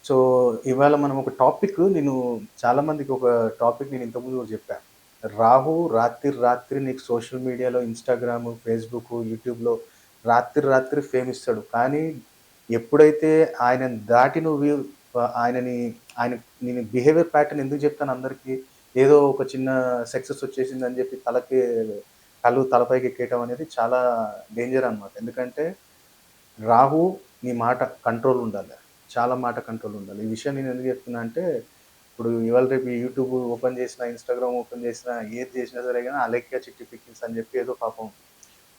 So, ఇవాళ మనం ఒక టాపిక్ నేను చాలా మందికి ఒక టాపిక్ నేను ఇంతకుముందు కూడా చెప్పా. రాహు రాత్రి నీకు సోషల్ మీడియాలో ఇన్‌స్టాగ్రామ్, ఫేస్‌బుక్, యూట్యూబ్‌లో రాత్రి ఫేమ్ ఇస్తాడు. కానీ ఎప్పుడైతే ఆయనని దాటి నువ్వు ఆయనని ఆయన నేను బిహేవియర్ ప్యాటర్న్ ఎందుకు చెప్తాను అందరికి. ఏదో ఒక చిన్న సక్సెస్ వచ్చేసిందని చెప్పి కళ్ళు తలపైకి ఎక్కేయటం అనేది చాలా డేంజర్ అన్నమాట. ఎందుకంటే రాహు నీ మాట కంట్రోల్ ఉండాలి. చాలా మాట కంట్రోల్ ఉండాలి. ఈ విషయం నేను ఎందుకు చెప్తున్నా అంటే, ఇప్పుడు ఇవాళ రేపు యూట్యూబ్ ఓపెన్ చేసినా, ఇన్‌స్టాగ్రామ్ ఓపెన్ చేసినా, ఏది చేసినా సరే గాని అలెక్కా చిట్టి పికిల్స్ అని చెప్పి ఏదో పాపం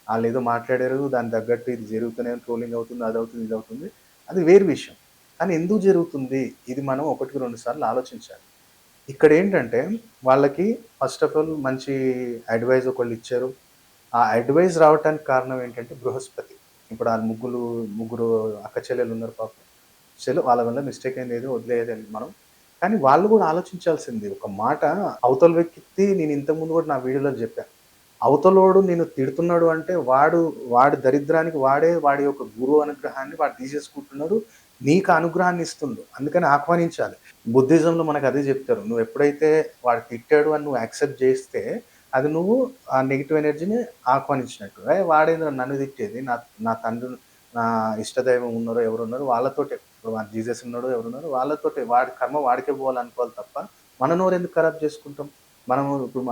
ఆళ్ళేదో మాట్లాడారు. దానికి తగ్గట్టు ఇది జరుగుతూనే ట్రోలింగ్ అవుతుంది. అదవుతుంది, ఇదవుతుంది. అది వేరు విషయం. కానీ ఎందుకు జరుగుతుంది? ఇది మనం ఒకటికి 2 సార్లు ఆలోచించాలి. ఇక్కడేంటంటే వాళ్ళకి ఫస్ట్ ఆఫ్ ఆల్ మంచి అడ్వైస్ ఒకళ్ళిచ్చారు. ఆ అడ్వైస్ రావటానికి కారణం ఏంటంటే బృహస్పతి. ఇప్పుడు ఆళ్ళు ముగ్గురు అక్క చెల్లెలున్నారు పాపం. వాళ్ళ వల్ల మిస్టేక్ అయింది ఏదో వదిలేయాలి మనం. కానీ వాళ్ళు గూడా ఆలోచించాల్సింది. ఒక మాట అవతల వ్యక్తి నేను ఇంతకు ముందు గూడా నా వీడియోలో జెప్పా. అవతలోడు నిన్ను తిడుతున్నాడు అంటే వాడి దరిద్రానికి వాడి యొక్క గురువు అనుగ్రహాన్ని వాడు తీసేసుకుంటున్నాడు. నీకు అనుగ్రహాన్ని ఇస్తుండు. అందుకని ఆహ్వానించాలి. బుద్ధిజంలో మనకదే జెప్తారు. నువ్వెప్పుడైతే వాడు తిట్టాడు అని నువ్వు యాక్సెప్ట్ జేస్తే, అది నువ్వు ఆ నెగెటివ్ ఎనర్జీని ఆహ్వానించినట్టు. వాడేందిరా నన్ను తిట్టేది. నా నా తండ్రి నా ఇష్టదైవం ఉన్నారో ఎవరున్నారో వాళ్ళతోటే. ఇప్పుడు మన జీసస్ ఉన్నాడో ఎవరున్నారో వాళ్ళతోటే. వాడి కర్మ వాడికే పోవాలనుకోవాలి తప్ప, మన నోరెందుకు ఖరాబ్ చేసుకుంటాం? మనము ఇప్పుడు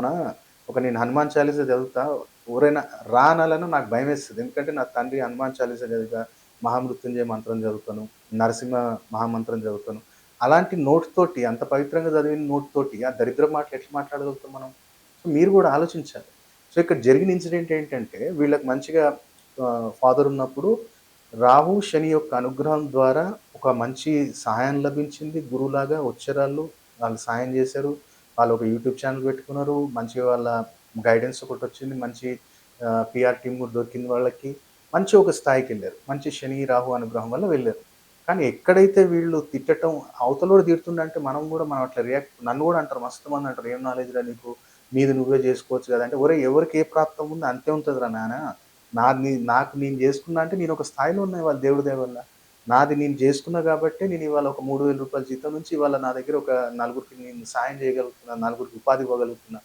నేను హనుమాన్ చాలీసా చదువుతా. ఎవరైనా రా అనాలన్నా నాకు భయమేస్తది. ఎందుకంటే నా తండ్రి హనుమాన్ చాలీసా చదివా, మహామృత్యుంజయ మంత్రం చదువుతాను, నరసింహ మహామంత్రం చదువుతాను. అలాంటి నోటితోటి అంత పవిత్రంగా చదివిన నోటితోటి ఆ దరిద్ర మాటలు ఎట్లా మాట్లాడగలుగుతాం మనం? సో, మీరు గూడా ఆలోచించాలి. సో, ఇక్కడ జరిగిన ఇన్సిడెంట్ ఏంటంటే వీళ్ళకి మంచిగా ఫాదర్ ఉన్నప్పుడు రాహు, శని యొక్క అనుగ్రహం ద్వారా ఒక మంచి సహాయం లభించింది. గురువులాగా వచ్చారాళ్ళు. వాళ్ళు సాయం జేశారు. వాళ్ళు ఒక యూట్యూబ్ ఛానెల్ పెట్టుకున్నారు. మంచిగా వాళ్ళ గైడెన్స్ ఒకటొచ్చింది. మంచి పీఆర్ టీమ్ గూడా దొరికింది వాళ్ళకి. మంచి ఒక స్థాయికెళ్లారు. మంచి శని, రాహు అనుగ్రహం వల్ల వెళ్లారు. కానీ ఎక్కడైతే వీళ్ళు తిట్టటం అవతలోడు తిడుతుండంటే మనం అట్లా నన్ను గూడా అంటారు మస్తు మంది అంటారు. "ఏం నాలెడ్జ్‌రా నీకు? నీది నువ్వే జేసుకోవచ్చు గదా!" అంటే ఒరేయ్! ఎవరికి ఏ ప్రాప్తం ఉందో అంతే ఉంటదిరా నాయనా. నాకు నేను జేసుకున్నా అంటే నేనొక స్థాయిలో ఉన్నా ఇవాళ దేవుడి దయ వల్ల. నాది నేను జేసుకున్నా గాబట్టే నేనివాళ ఒక రూ. 3000 జీతం నుంచి ఇవాళ నా దగ్గర ఒక నలుగురికి నేను సాయం జేయగలుగుతున్నా. నలుగురికి ఉపాధి ఇవ్వగలుగుతున్నా.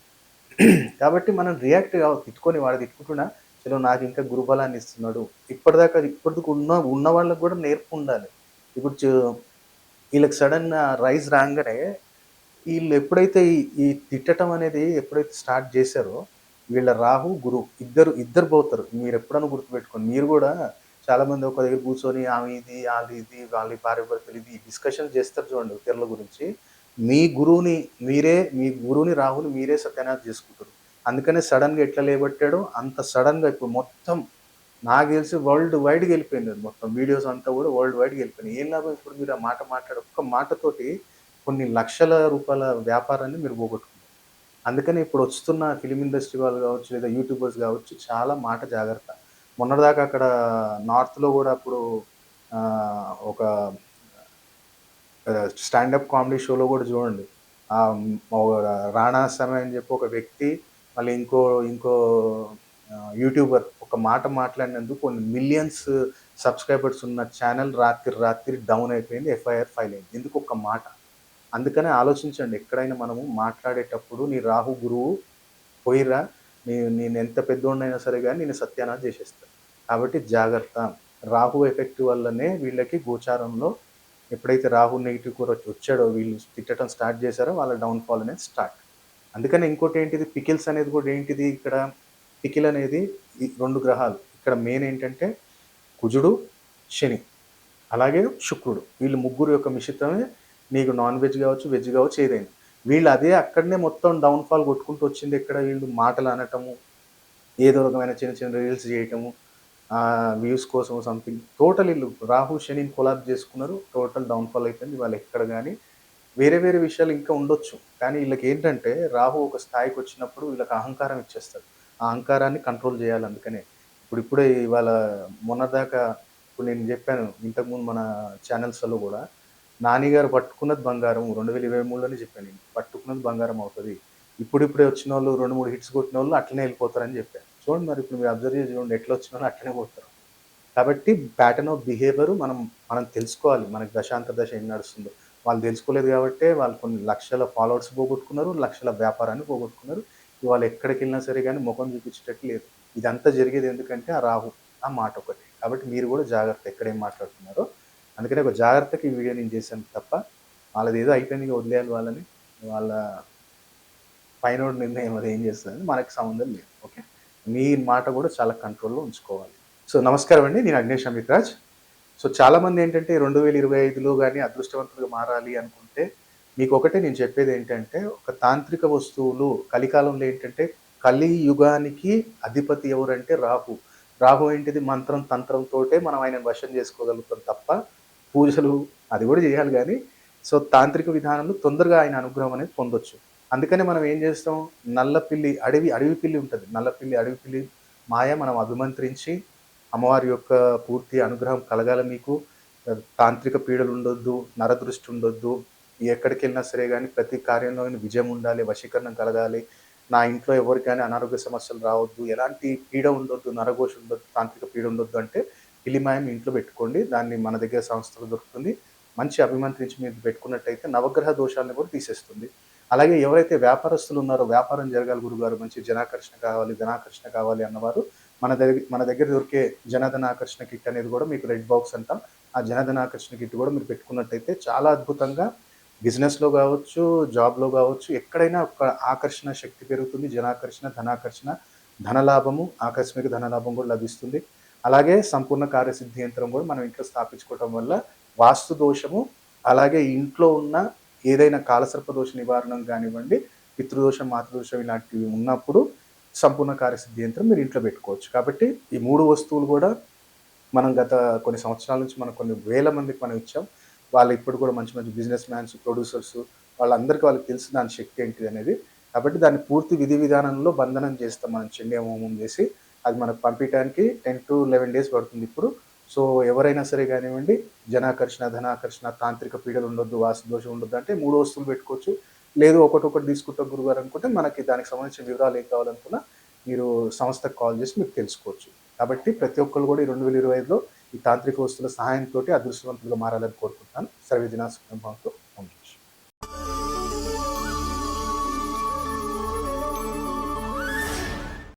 కాబట్టి మనం రియాక్ట్ కావద్దు. వాడు తిట్టుకుంటున్నా, చలో నాకింకా గురుబలాన్ని ఇస్తున్నాడు. ఇప్పటిదాకా ఉన్న వాళ్ళకి గూడా నేర్పుండాలి. ఇప్పుడు ఈళ్ళకి సడెన్ రైజ్ రాంగానే ఈళ్ళెప్పుడైతే ఈ ఈ తిట్టటం అనేది ఎప్పుడైతే స్టార్ట్ జేశారో, వీళ్ళ రాహు, గురువు ఇద్దరు పోతారు. మీరెప్పుడన్నా గుర్తుపెట్టుకోండి. మీరు గూడా చాలామంది ఒక దగ్గర కూర్చొని ఆమె ఇది, ఆళ్ళిది, వాళ్ళ భార్యాభర్తలు ఇది డిస్కషన్ చేస్తారు చూడండి ఇతరుల గురించి. మీ గురువుని, రాహుని మీరే సత్యనాశ జేసుకుంటారు. అందుకనే సడెన్‌గా ఎట్లా లేబట్టాడో అంత సడెన్‌గా ఇప్పుడు మొత్తం నాకు తెలిసి వరల్డ్ వైడ్‌గా ఎళ్ళిపోయింది అది మొత్తం. వీడియోస్ అంతా గూడా వరల్డ్ వైడ్‌గా ఎళ్ళిపోయినాయి. ఏం లాభం ఇప్పుడు మీరు ఆ మాట మాట్లాడి ఒక్క మాటతోటి కొన్ని లక్షల రూపాయల వ్యాపారాన్ని మీరు పోగొట్టుకున్నారు. అందుకని ఇప్పుడు వస్తున్న ఫిల్మ్ ఇండస్ట్రీ వాళ్ళు గావచ్చు, లేదా యూట్యూబర్స్ గావచ్చు చాలా మాట జాగ్రత్త. మొన్నటిదాకా అక్కడ నార్త్‌లో గూడా అప్పుడు ఒక స్టాండప్ కామెడీ షోలో గూడా చూడండి. ఆహ్, హ్మ్, రాణా సామి అని చెప్పి ఒక వ్యక్తి మళ్ళీ ఇంకో యూట్యూబర్ ఒక మాట మాట్లాడినందుకు కొన్ని మిలియన్స్ సబ్‌స్క్రైబర్స్ ఉన్న ఛానెల్ రాత్రి డౌన్ అయిపోయింది. ఎఫ్ఐఆర్ ఫైల్ అయింది. ఎందుకు ఒక్క మాట. అందుకనే ఆలోచించండి. ఎక్కడైనా మనము మాట్లాడేటప్పుడు నీ రాహు, గురువు పోయిర్రా నేనెంత పెద్దోడినైనా సరే గాని నిన్ను సత్యానాశ జేసేస్తారు. కాబట్టి జాగ్రత్త. రాహు ఎఫెక్ట్ వల్లనే వీళ్ళకి గోచారంలో ఎప్పుడైతే రాహు నెగెటివ్ వచ్చాడో వీళ్ళు తిట్టడం స్టార్ట్ చేశారో వాళ్ళ డౌన్‌ఫాల్ అనేది స్టార్ట్. అందుకని ఇంకోటేంటిది పికిల్స్ అనేది గూడా ఏంటిది ఇక్కడ పికిల్ అనేది ఈ 2 గ్రహాలు. ఇక్కడ మెయిన్ ఏంటంటే కుజుడు, శని. అలాగే శుక్రుడు. వీళ్ళు ముగ్గురు యొక్క మిశ్రితమే నీకు నాన్ వెజ్ గావచ్చు, వెజ్ గావచ్చు ఏదైనా. వీళ్ళు అదే అక్కడనే మొత్తం డౌన్‌ఫాల్ కొట్టుకుంటూ వచ్చిందెక్కడ వీళ్ళు మాటలనటము, ఏదో రకమైన చిన్న చిన్న రీల్స్ జేయటము, వ్యూస్ కోసం సంథింగ్ టోటల్ ఈళ్ళు రాహు, శనిని కొలాప్స్ జేసుకున్నారు. టోటల్ డౌన్‌ఫాల్ అయిపోయింది. వాళ్ళెక్కడ గాని వేరే వేరే విషయాలు ఇంకా ఉండొచ్చు. కానీ ఈళ్ళకేంటంటే రాహు ఒక స్థాయికొచ్చినప్పుడు వీళ్ళకి అహంకారం ఇచ్చేస్తాడు. ఆ అహంకారాన్ని కంట్రోల్ జేయాలి అందుకనే. ఇప్పుడిప్పుడే ఇవాళ మొన్నటిదాకా ఇప్పుడు నేను జెప్పాను ఇంతకుముందు మన ఛానెల్స్‌లో గూడా, 'నాని గారు పట్టుకున్నది బంగారం' 2023లోనే జెప్పాను నేను. పట్టుకున్నది బంగారం అవుతది. ఇప్పుడిప్పుడే వచ్చినోళ్ళు 2, 3 హిట్స్ కొట్టినోళ్ళు అట్లనే ఎళ్ళిపోతారని జెప్పా. చూడండి మరి ఇప్పుడు మీరు అబ్జర్వ్ చేసి చూడండి ఎట్లొచ్చినోళ్ళు అట్లనే పోతారు. కాబట్టి ప్యాటర్న్ ఆఫ్ బిహేవియర్ మనం తెలుసుకోవాలి. మనకి దశాంతర దశ ఏం నడుస్తుందో. వాళ్ళు తెలుసుకోలేదు గాబట్టే వాళ్ళు కొన్ని లక్షల ఫాలోవర్స్ పోగొట్టుకున్నారు. లక్షల వ్యాపారాన్ని పోగొట్టుకున్నారు. ఇవాళ ఎక్కడికెళ్ళినా సరే గాని మొఖం చూపించేటట్టు లేదు. ఇదంతా జరిగేది ఎందుకంటే ఆ రాహు, ఆ మాటొకటి. కాబట్టి మీరు గూడా జాగ్రత్త ఎక్కడేం మాట్లాడుతున్నారో. అందుకనే ఒక జాగ్రత్తకి ఈ వీడియో నేను చేశాను తప్ప, వాళ్ళదేదో అయిపోయింది ఇగ వదిలేయాలి వాళ్ళని. వాళ్ళ పైనోడి నిర్ణయం అది ఏం చేస్తదని మనకి సంబంధం లేదు. ఓకే. మీ మాట గూడా చాలా కంట్రోల్‌లో ఉంచుకోవాలి. సో, నమస్కారం అండి. నేను అగ్నేష్ అమిత్‌రాజ్. సో, చాలామందేంటంటే 2025లో గాని అదృష్టవంతులుగా మారాలి అనుకుంటే, మీకొకటే నేను చెప్పేదేంటంటే, ఒక తాంత్రిక వస్తువులు కలికాలంలో ఏంటంటే, కలియుగానికి అధిపతి ఎవరంటే రాహు. రాహు ఏంటిది మంత్రం, తంత్రంతోటే మనం ఆయనను వశం చేసుకోగలుగుతాం తప్ప, పూజలు అది గూడా జేయాలి గానీ, సో, తాంత్రిక విధానంలో తొందరగా ఆయన అనుగ్రహం అనేది పొందొచ్చు. అందుకనే మనం ఏం జేస్తాం, నల్ల పిల్లి అడవి పిల్లి ఉంటది. నల్ల పిల్లి, అడవి పిల్లి మాయ మనం అభిమంత్రించి అమ్మవారి యొక్క పూర్తి అనుగ్రహం కలగాలి మీకు. తాంత్రిక పీడలుండొద్దు, నరదృష్టి ఉండొద్దు. ఎక్కడికెళ్ళినా సరే గాని ప్రతి కార్యంలోని విజయం ఉండాలి, వశీకరణం కలగాలి. నా ఇంట్లో ఎవరికి గాని అనారోగ్య సమస్యలు రావద్దు, ఎలాంటి పీడ ఉండొద్దు, నరఘోష ఉండొద్దు, తాంత్రిక పీడ ఉండొద్దు అంటే పిల్లిమాయ మీ ఇంట్లో పెట్టుకోండి. దాన్ని మన దగ్గర సంస్థలో దొరుకుతుంది. మంచి అభిమంత్రించి మీరు పెట్టుకున్నట్టయితే నవగ్రహ దోషాలను కూడా తీసేస్తుంది. అలాగే ఎవరైతే వ్యాపారస్తులు ఉన్నారో వ్యాపారం జరగాలి గురుగారు, మంచి జనాకర్షణ కావాలి, ధనాకర్షణ కావాలి అన్నవారు మన దగ్గర దొరికే జనధన ఆకర్షణ కిట్ అనేది కూడా మీకు రెడ్ బాక్స్ అంటాం. ఆ జనధన ఆకర్షణ కిట్ కూడా మీరు పెట్టుకున్నట్టయితే చాలా అద్భుతంగా బిజినెస్‌లో గావచ్చు, జాబ్‌లో గావచ్చు, ఎక్కడైనా ఒక ఆకర్షణ శక్తి పెరుగుతుంది. జనాకర్షణ, ధనాకర్షణ, ధనలాభము, ఆకస్మిక ధనలాభం కూడా లభిస్తుంది. అలాగే సంపూర్ణ కార్యసిద్ధి యంత్రం కూడా మనం ఇంట్లో స్థాపించుకోవటం వల్ల వాస్తు దోషము, అలాగే ఇంట్లో ఉన్న ఏదైనా కాలసర్ప దోష నివారణం గానివ్వండి, పితృదోషం, మాతృదోషం ఇలాంటివి ఉన్నప్పుడు సంపూర్ణ కార్యసిద్ధి యంత్రం మీరు ఇంట్లో పెట్టుకోవచ్చు. కాబట్టి ఈ 3 వస్తువులు గూడా మనం గత కొన్ని సంవత్సరాల నుంచి మనం కొన్ని వేల మందికి మనం ఇచ్చాం. వాళ్ళు ఇప్పుడు కూడా మంచి మంచి బిజినెస్ మ్యాన్స్, ప్రొడ్యూసర్స్ వాళ్ళకి తెలుసు దాని శక్తి ఏంటిదనేది. కాబట్టి దాన్ని పూర్తి విధి విధానంలో బంధనం చేస్తాం మనం చండీ హోమం చేసి. అది మనకు పంపియటానికి 10-11 డేస్ పడుతుందిప్పుడు. సో, ఎవరైనా సరే గానివ్వండి, జనాకర్షణ, ధనాకర్షణ, తాంత్రిక పీడలు ఉండొద్దు, వాస్తు దోషం ఉండొద్దు అంటే 3 వస్తువులు పెట్టుకోవచ్చు. లేదు ఒకటొకటి తీసుకుంటాం గురుగారు అనుకుంటే మనకి దానికి సంబంధించిన వివరాలు ఏం కావాలనుకున్నా మీరు సంస్థకు కాల్ చేసి మీరు తెలుసుకోవచ్చు. కాబట్టి ప్రతి ఒక్కళ్ళు కూడా ఈ 2025లో ఈ తాంత్రిక వస్తువుల సహాయంతోటి అదృష్టవంతులుగా మారాలని కోరుకుంటున్నాను. సర్వే జనా సుఖినో భవంతు.